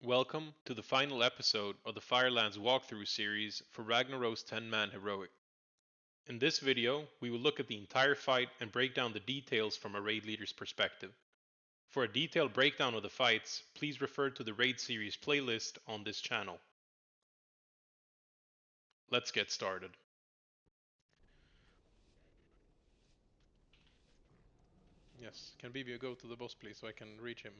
Welcome to the final episode of the Firelands walkthrough series for Ragnaros 10-man heroic. In this video, we will look at the entire fight and break down the details from a raid leader's perspective. For a detailed breakdown of the fights, please refer to the raid series playlist on this channel. Let's get started. Yes, can BBO go to the boss please so I can reach him?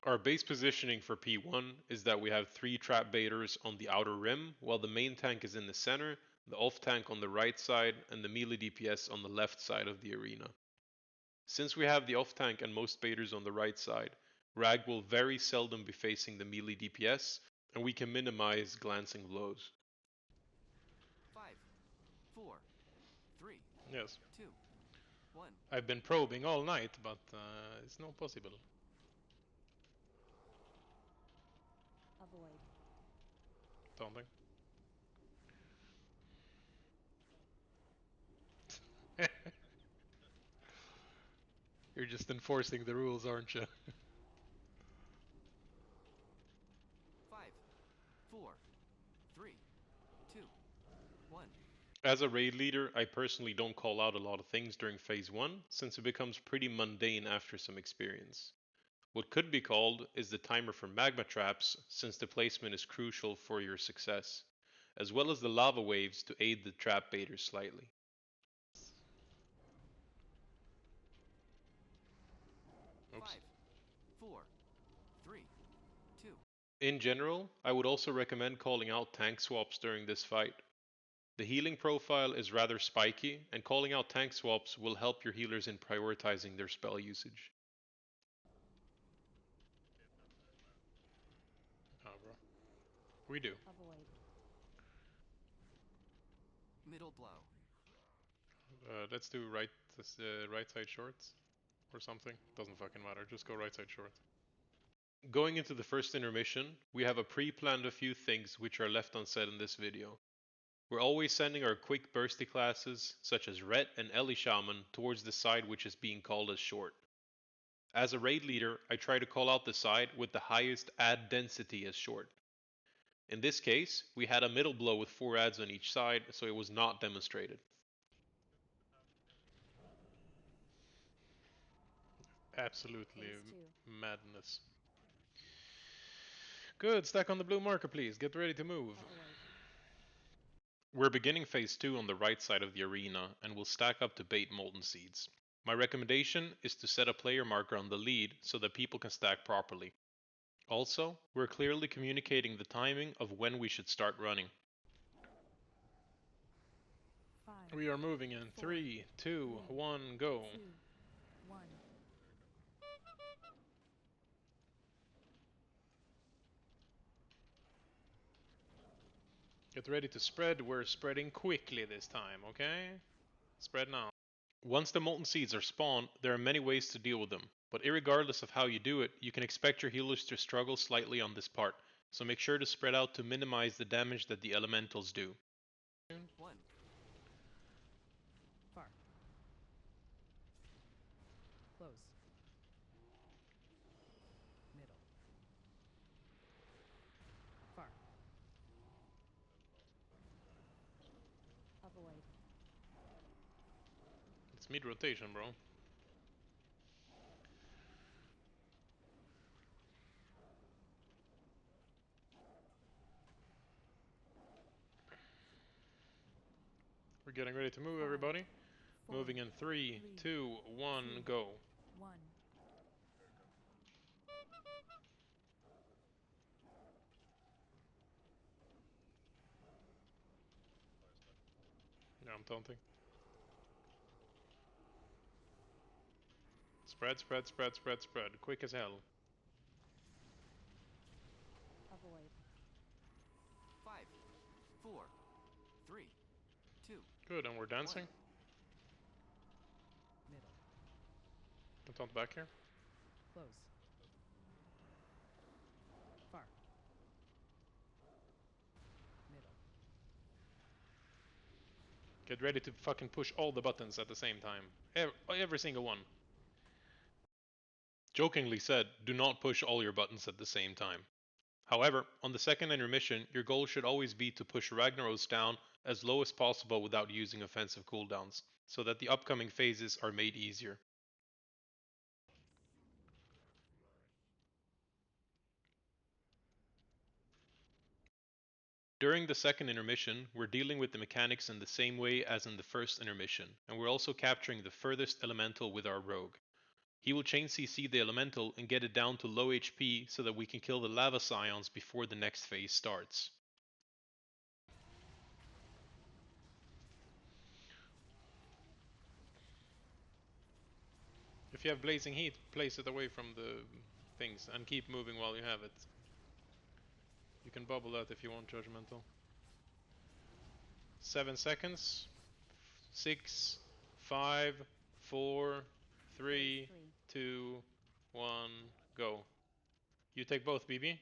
Our base positioning for P1 is that we have 3 trap baiters on the outer rim, while the main tank is in the center, the off tank on the right side, and the melee DPS on the left side of the arena. Since we have the off tank and most baiters on the right side, Rag will very seldom be facing the melee DPS, and we can minimize glancing blows. 5, 4, 3, Yes. 2, 1. I've been probing all night, but it's not possible. Avoid. Taunting. You're just enforcing the rules, aren't you? 5, 4, 3, 2, 1. As a raid leader, I personally don't call out a lot of things during phase 1, since it becomes pretty mundane after some experience. What could be called is the timer for magma traps, since the placement is crucial for your success, as well as the lava waves to aid the trap baiters slightly. Oops. 5, 4, 3, 2. In general, I would also recommend calling out tank swaps during this fight. The healing profile is rather spiky, and calling out tank swaps will help your healers in prioritizing their spell usage. Oh, bro. We do. Avoid. Middle blow. Let's do right side shorts or something. Doesn't fucking matter. Just go right side short. Going into the first intermission, we have a pre-planned a few things which are left unsaid in this video. We're always sending our quick bursty classes, such as Ret and Ellie Shaman, towards the side which is being called as short. As a raid leader, I try to call out the side with the highest add density as short. In this case, we had a middle blow with 4 adds on each side, so it was not demonstrated. Absolutely madness. Good, stack on the blue marker please, get ready to move. We're beginning phase 2 on the right side of the arena and will stack up to bait molten seeds. My recommendation is to set a player marker on the lead so that people can stack properly. Also, we're clearly communicating the timing of when we should start running. 5, We are moving in 3, 2, 1, go. 2, 1. Get ready to spread. We're spreading quickly this time, okay? Spread now. Once the molten seeds are spawned, there are many ways to deal with them, but irregardless of how you do it, you can expect your healers to struggle slightly on this part, so make sure to spread out to minimize the damage that the elementals do. 1. Far. Close. Middle. Far. Avoid. It's mid rotation, bro. We're getting ready to move, everybody. 4, Moving in 3, 2, 1, go. 1. Yeah, I'm taunting. Spread, spread, spread, spread, spread. Quick as hell. Avoid. 5, 4, 3, 2. Good, and we're dancing. Middle. Can taunt back here. Close. Far. Middle. Get ready to fucking push all the buttons at the same time. Every single one. Jokingly said, do not push all your buttons at the same time. However, on the second intermission, your goal should always be to push Ragnaros down as low as possible without using offensive cooldowns, so that the upcoming phases are made easier. During the second intermission, we're dealing with the mechanics in the same way as in the first intermission, and we're also capturing the furthest elemental with our rogue. He will chain CC the elemental and get it down to low HP so that we can kill the lava scions before the next phase starts. If you have blazing heat, place it away from the things and keep moving while you have it. You can bubble that if you want, Judgmental. 7 seconds. 6, 5, 4, 3, 2, 1, go. You take both, BB.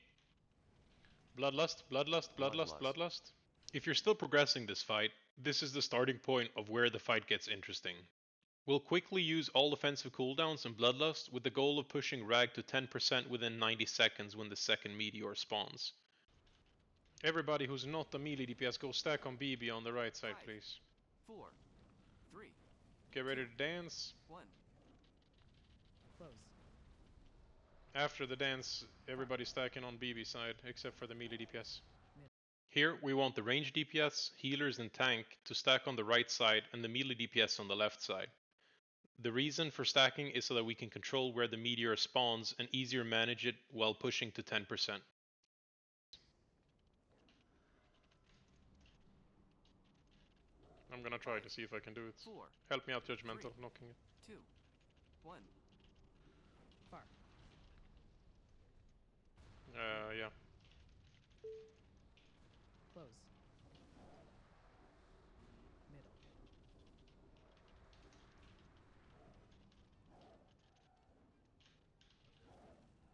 Bloodlust, Bloodlust, Bloodlust, Bloodlust. If you're still progressing this fight, this is the starting point of where the fight gets interesting. We'll quickly use all offensive cooldowns and Bloodlust with the goal of pushing Rag to 10% within 90 seconds when the second meteor spawns. Everybody who's not a melee DPS, go stack on BB on the right side, 5, please. 4, 3, Get ready to dance. 1. Close. After the dance, everybody stacking on BB side, except for the melee DPS. Here, we want the range DPS, healers and tank to stack on the right side and the melee DPS on the left side. The reason for stacking is so that we can control where the meteor spawns and easier manage it while pushing to 10%. I'm gonna try to see if I can do it. 4, Help me out, Judgmental, 3, knocking it. 2, 1. Far. Yeah. Close. Middle.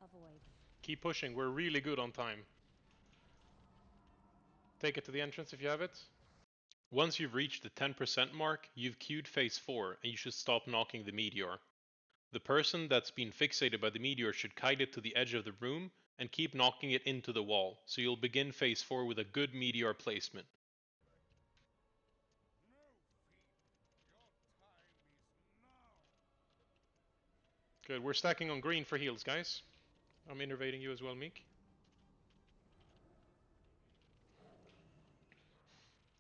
Avoid. Keep pushing, we're really good on time. Take it to the entrance if you have it. Once you've reached the 10% mark, you've queued phase 4 and you should stop knocking the meteor. The person that's been fixated by the meteor should kite it to the edge of the room and keep knocking it into the wall, so you'll begin phase 4 with a good meteor placement. Good, we're stacking on green for heals, guys. I'm innervating you as well, Meek.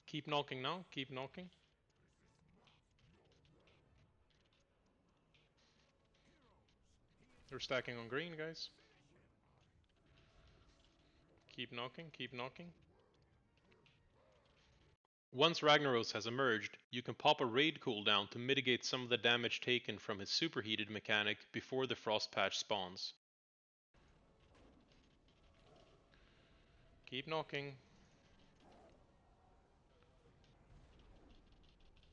Keep knocking now, keep knocking. We're stacking on green, guys. Keep knocking, keep knocking. Once Ragnaros has emerged, you can pop a raid cooldown to mitigate some of the damage taken from his superheated mechanic before the frost patch spawns. Keep knocking.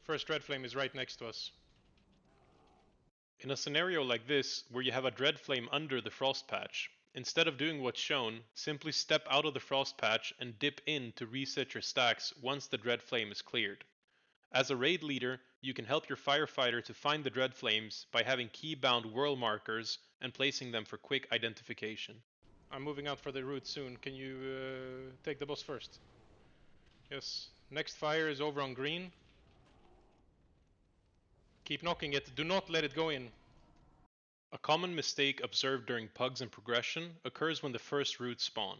First Dread Flame is right next to us. In a scenario like this, where you have a Dread Flame under the frost patch, instead of doing what's shown, simply step out of the frost patch and dip in to reset your stacks once the Dread Flame is cleared. As a raid leader, you can help your firefighter to find the Dread Flames by having key-bound whirl markers and placing them for quick identification. I'm moving out for the route soon. Can you take the boss first? Yes. Next fire is over on green. Keep knocking it. Do not let it go in. A common mistake observed during pugs and progression occurs when the first roots spawn.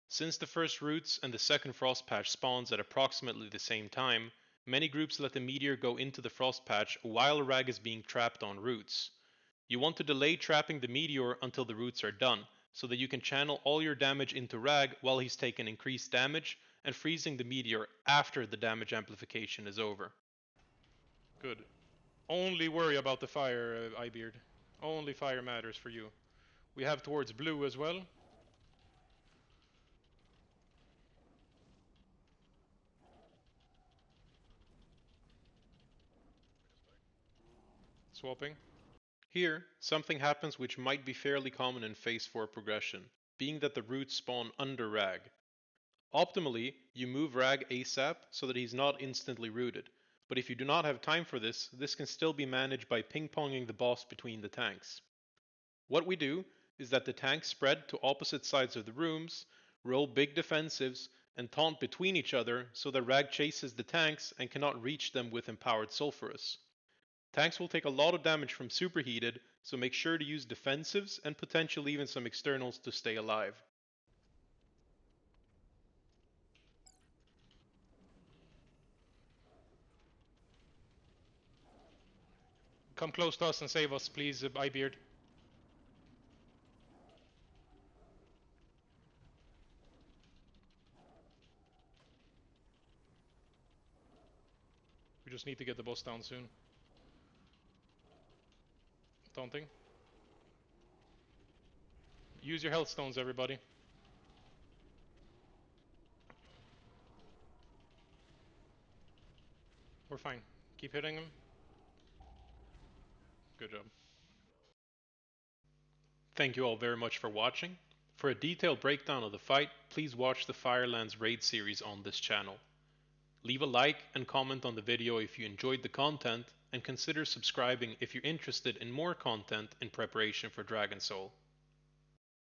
Since the first roots and the second frost patch spawns at approximately the same time, many groups let the meteor go into the frost patch while Rag is being trapped on roots. You want to delay trapping the meteor until the roots are done, so that you can channel all your damage into Rag while he's taken increased damage, and freezing the meteor after the damage amplification is over. Good. Only worry about the fire, Eyebeard. Only fire matters for you. We have towards blue as well. Swapping. Here, something happens which might be fairly common in phase 4 progression, being that the roots spawn under Rag. Optimally, you move Rag ASAP so that he's not instantly rooted, But if you do not have time for this, this can still be managed by ping-ponging the boss between the tanks. What we do is that the tanks spread to opposite sides of the rooms, roll big defensives, and taunt between each other so that Rag chases the tanks and cannot reach them with empowered sulfurous. Tanks will take a lot of damage from superheated, so make sure to use defensives and potentially even some externals to stay alive. Come close to us and save us, please, Eyebeard. We just need to get the boss down soon. Taunting. Use your health stones, everybody. We're fine. Keep hitting him. Good job. Thank you all very much for watching. For a detailed breakdown of the fight, please watch the Firelands raid series on this channel. Leave a like and comment on the video if you enjoyed the content, and consider subscribing if you're interested in more content in preparation for Dragon Soul.